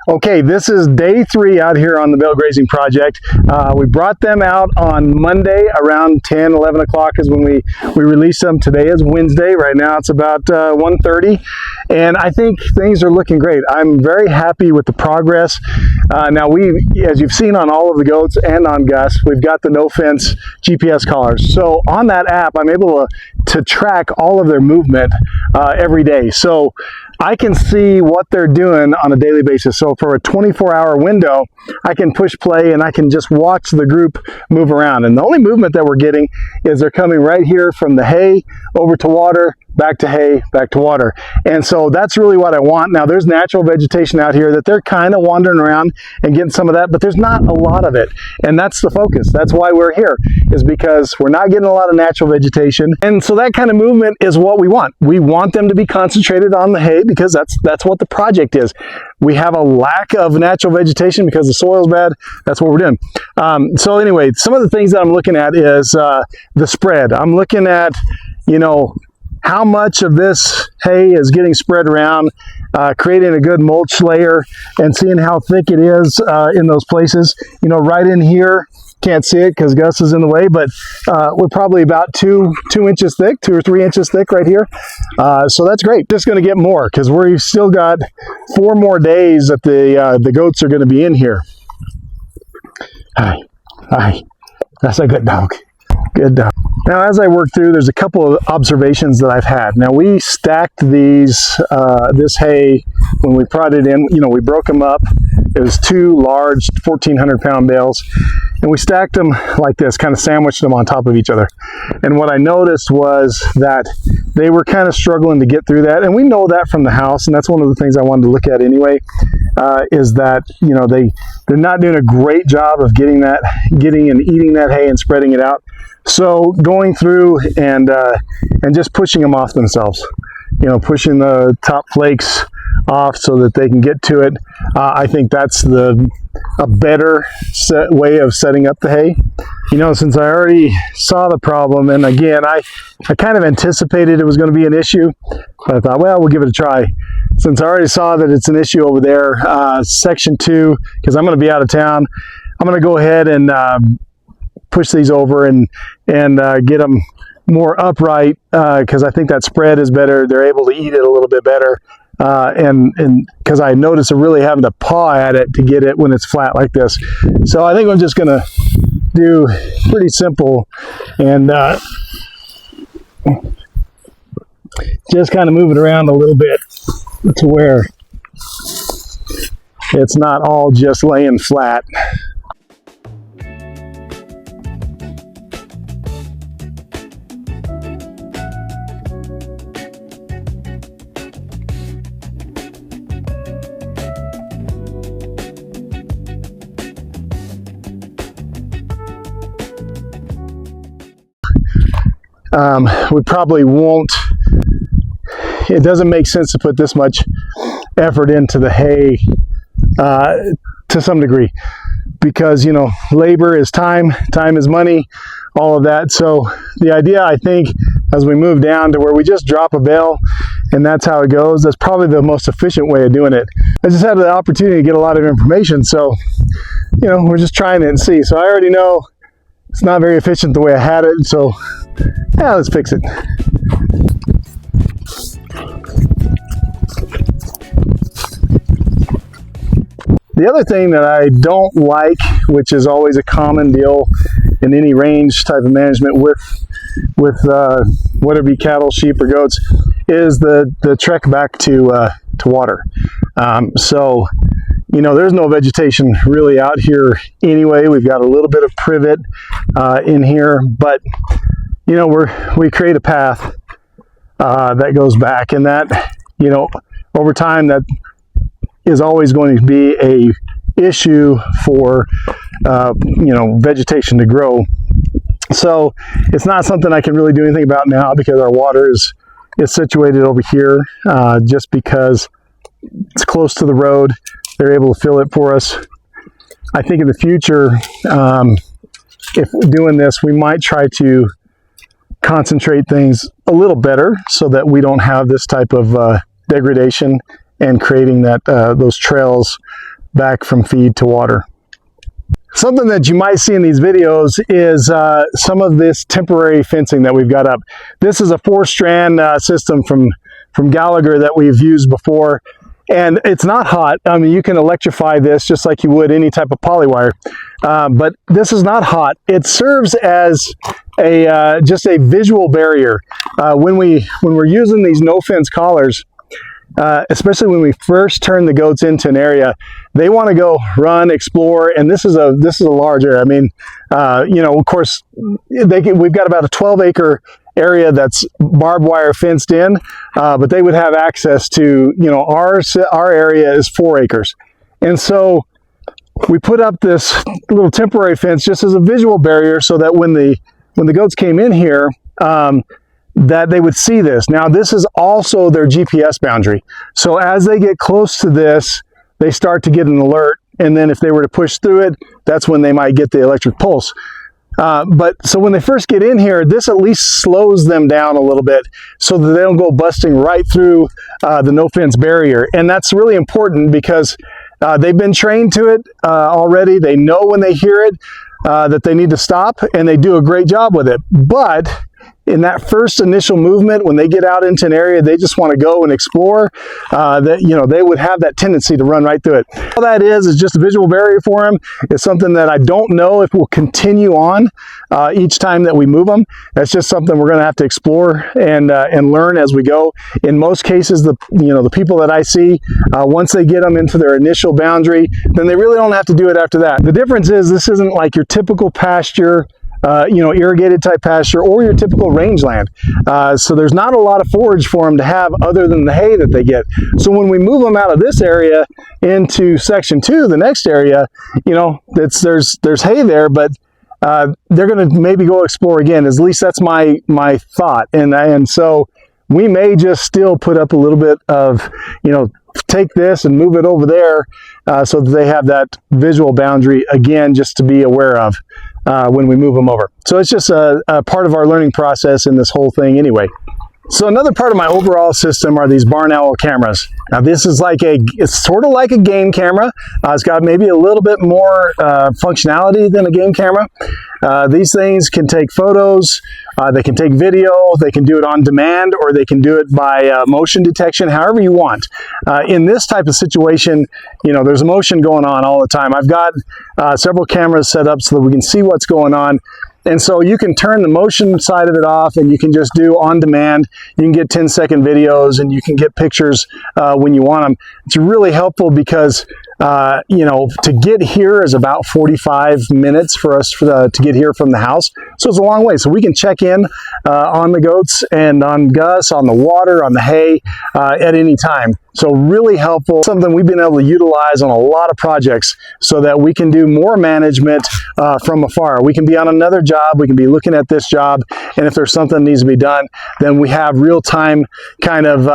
Okay, this is day 3 out here on the Bale Grazing project. We brought them out on Monday around 10, 11 o'clock is when we released them. Today is Wednesday. Right now it's about 1:30, and I think things are looking great. I'm very happy with the progress. Now, as you've seen on all of the goats and on Gus, we've got the no fence GPS collars. So on that app, I'm able to track all of their movement every day. So I can see what they're doing on a daily basis. So for a 24-hour window, I can push play and I can just watch the group move around. And the only movement that we're getting is they're coming right here from the hay over to water, back to hay, back to water. And so that's really what I want. Now, there's natural vegetation out here that they're kind of wandering around and getting some of that, but there's not a lot of it. And that's the focus. That's why we're here, is because we're not getting a lot of natural vegetation. And so that kind of movement is what we want. We want them to be concentrated on the hay because that's what the project is. We have a lack of natural vegetation because the soil's bad. That's what we're doing. So anyway, some of the things that I'm looking at is the spread. I'm looking at, how much of this hay is getting spread around, creating a good mulch layer and seeing how thick it is in those places. Right in here, can't see it because Gus is in the way, but we're probably about 2 inches thick, 2 or 3 inches thick right here. So that's great. Just going to get more because we've still got 4 more days that the goats are going to be in here. Hi. That's a good dog. Good dog. Now, as I work through, there's a couple of observations that I've had. Now, we stacked this hay when we brought it in. We broke them up. It was 2 large 1,400-pound bales, and we stacked them like this, kind of sandwiched them on top of each other. And what I noticed was that they were kind of struggling to get through that, and we know that from the house, and that's one of the things I wanted to look at anyway, is that they're not doing a great job of getting and eating that hay and spreading it out. So going through and just pushing them off themselves, pushing the top flakes off so that they can get to it. I think that's a better way of setting up the hay. Since I already saw the problem, and again, I kind of anticipated it was going to be an issue, but I thought, well, we'll give it a try. Since I already saw that it's an issue over there, section 2, because I'm going to be out of town, I'm going to go ahead and push these over and get them more upright because I think that spread is better. They're able to eat it a little bit better. And because I noticed they're really having to paw at it to get it when it's flat like this. So I think I'm just going to do pretty simple and just kind of move it around a little bit to where it's not all just laying flat. We probably won't, it doesn't make sense to put this much effort into the hay to some degree because, labor is time is money, all of that. So the idea, I think, as we move down to where we just drop a bale and that's how it goes, that's probably the most efficient way of doing it. I just had the opportunity to get a lot of information, so, we're just trying it and see. So I already know it's not very efficient the way I had it, so yeah, let's fix it. The other thing that I don't like, which is always a common deal in any range type of management with whether it be cattle, sheep, or goats, is the trek back to water. So there's no vegetation really out here anyway. We've got a little bit of privet in here, but we create a path that goes back, and that over time that is always going to be a issue for vegetation to grow. So it's not something I can really do anything about now because our water is situated over here just because it's close to the road. They're able to fill it for us. I think in the future, if we're doing this, we might try to concentrate things a little better so that we don't have this type of degradation and creating that those trails back from feed to water. Something that you might see in these videos is some of this temporary fencing that we've got up. This is a 4-strand system from Gallagher that we've used before, and it's not hot. I mean, you can electrify this just like you would any type of polywire, but this is not hot. It serves as a just a visual barrier when we're using these no fence collars. Especially when we first turn the goats into an area, they want to go run, explore, and this is a large area. I mean, you know, of course, we've got about a 12-acre area that's barbed wire fenced in, but they would have access to, you know, our area is 4 acres, and so we put up this little temporary fence just as a visual barrier, so that when the goats came in here, that they would see this. Now, this is also their GPS boundary. So as they get close to this, they start to get an alert. And then if they were to push through it, that's when they might get the electric pulse. But so when they first get in here, this at least slows them down a little bit so that they don't go busting right through the no fence barrier. And that's really important because they've been trained to it already. They know when they hear it that they need to stop, and they do a great job with it. But in that first initial movement, when they get out into an area they just want to go and explore, that, you know, they would have that tendency to run right through it. All that is just a visual barrier for them. It's something that I don't know if we'll continue on each time that we move them. That's just something we're going to have to explore and learn as we go. In most cases, the people that I see, once they get them into their initial boundary, then they really don't have to do it after that. The difference is this isn't like your typical pasture, irrigated type pasture, or your typical rangeland. So there's not a lot of forage for them to have other than the hay that they get. So when we move them out of this area into section 2, the next area, you know, there's hay there, but they're going to maybe go explore again. At least that's my thought. And so we may just still put up a little bit of, you know, take this and move it over there so that they have that visual boundary again, just to be aware of when we move them over. So it's just a part of our learning process in this whole thing anyway. So another part of my overall system are these barn owl cameras. Now this is it's sort of like a game camera. It's got maybe a little bit more functionality than a game camera. These things can take photos, they can take video, they can do it on demand, or they can do it by motion detection, however you want. In this type of situation, you know, there's motion going on all the time. I've got several cameras set up so that we can see what's going on. And so you can turn the motion side of it off, and you can just do on demand. You can get 10-second videos, and you can get pictures when you want them. It's really helpful because, you know, to get here is about 45 minutes for us to get here from the house. So it's a long way. So we can check in on the goats and on Gus, on the water, on the hay at any time. So really helpful, something we've been able to utilize on a lot of projects so that we can do more management from afar. We can be on another job, we can be looking at this job, and if there's something that needs to be done, then we have real-time kind of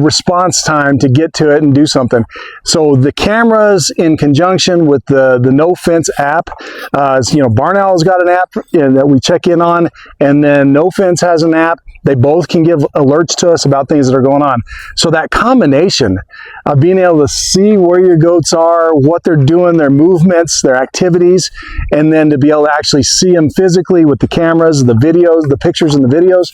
response time to get to it and do something. So the cameras in conjunction with the No Fence app, Barn Owl's got an app that we check in on, and then No Fence has an app. They both can give alerts to us about things that are going on. So that combination of being able to see where your goats are, what they're doing, their movements, their activities, and then to be able to actually see them physically with the cameras, the videos, the pictures and the videos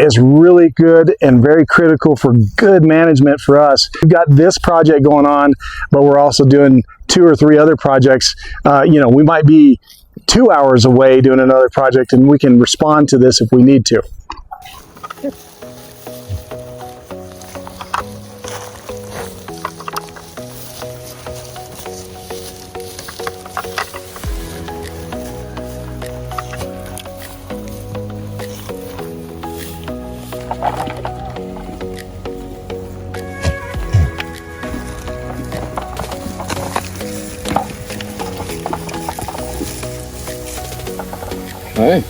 is really good and very critical for good management for us. We've got this project going on, but we're also doing 2 or 3 other projects. We might be 2 hours away doing another project, and we can respond to this if we need to. Hey.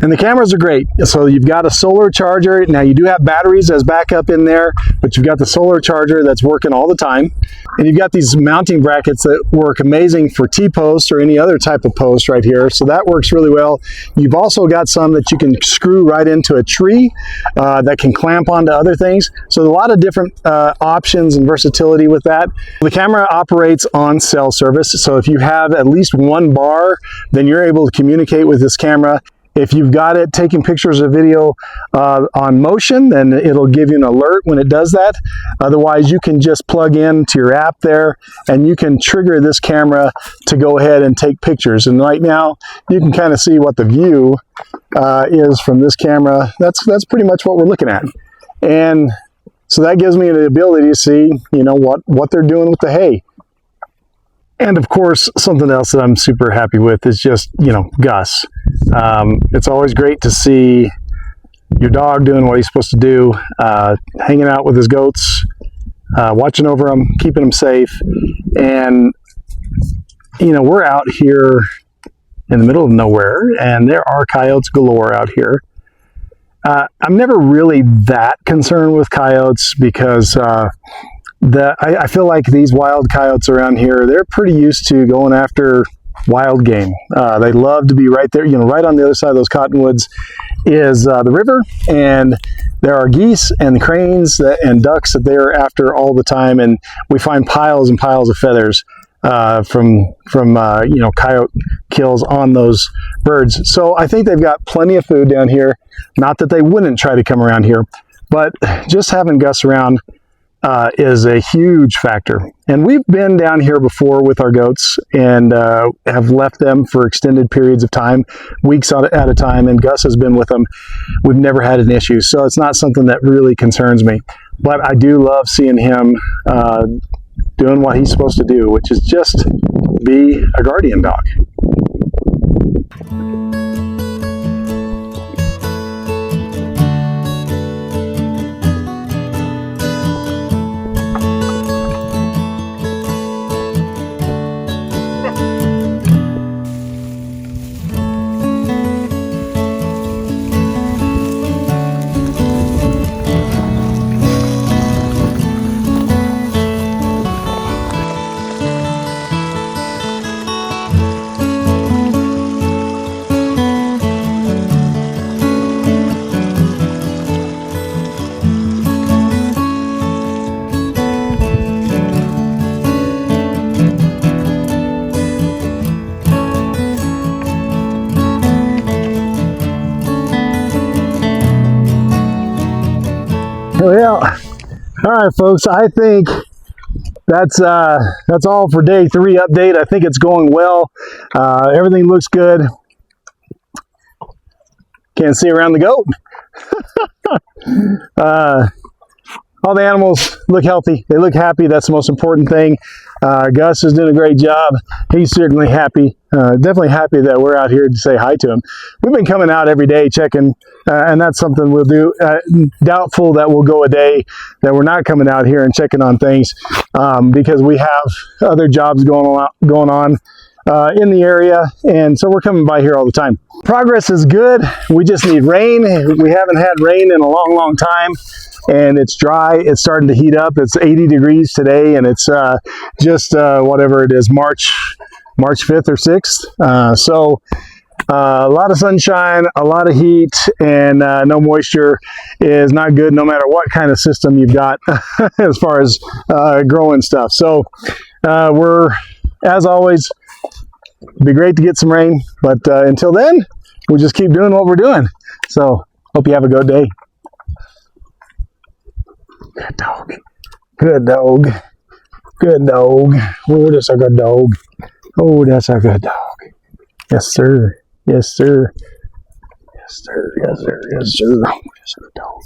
And the cameras are great. So you've got a solar charger. Now you do have batteries as backup in there, but you've got the solar charger that's working all the time. And you've got these mounting brackets that work amazing for T-posts or any other type of post right here. So that works really well. You've also got some that you can screw right into a tree that can clamp onto other things. So a lot of different options and versatility with that. The camera operates on cell service. So if you have at least one bar, then you're able to communicate with this camera. If you've got it taking pictures or video on motion, then it'll give you an alert when it does that. Otherwise, you can just plug into your app there and you can trigger this camera to go ahead and take pictures. And right now, you can kind of see what the view is from this camera. That's pretty much what we're looking at. And so that gives me the ability to see, you know, what they're doing with the hay. And of course, something else that I'm super happy with is just, you know, Gus. It's always great to see your dog doing what he's supposed to do, hanging out with his goats, watching over them, keeping them safe. And, you know, we're out here in the middle of nowhere, and there are coyotes galore out here. I'm never really that concerned with coyotes because I feel like these wild coyotes around here, they're pretty used to going after wild game. They love to be right there, you know, right on the other side of those cottonwoods is the river, and there are geese and cranes and ducks that they're after all the time, and we find piles and piles of feathers from you know, coyote kills on those birds. So I think they've got plenty of food down here. Not that they wouldn't try to come around here, but just having Gus around is a huge factor. And we've been down here before with our goats and have left them for extended periods of time, weeks at a time, and Gus has been with them. We've never had an issue, so it's not something that really concerns me. But I do love seeing him doing what he's supposed to do, which is just be a guardian dog. Well, all right, folks, I think that's all for day 3 update. I think it's going well. Everything looks good. Can't see around the goat. All the animals look healthy. They look happy. That's the most important thing. Gus is doing a great job. He's certainly happy. Definitely happy that we're out here to say hi to him. We've been coming out every day checking, and that's something we'll do. Doubtful that we'll go a day that we're not coming out here and checking on things because we have other jobs going on in the area, and so we're coming by here all the time. Progress is good. We just need rain. We haven't had rain in a long time, and it's dry. It's starting to heat up. It's 80 degrees today, and it's just whatever it is, March 5th or 6th. So a lot of sunshine, a lot of heat, and no moisture is not good no matter what kind of system you've got as far as growing stuff. So we're, as always, it'd be great to get some rain, but until then, we'll just keep doing what we're doing. So hope you have a good day. Good dog. Good dog. Good dog. Oh, that's a good dog. Oh, that's a good dog. Yes, sir. Yes, sir. Yes, sir. Yes, sir. Yes, sir. That's a good dog.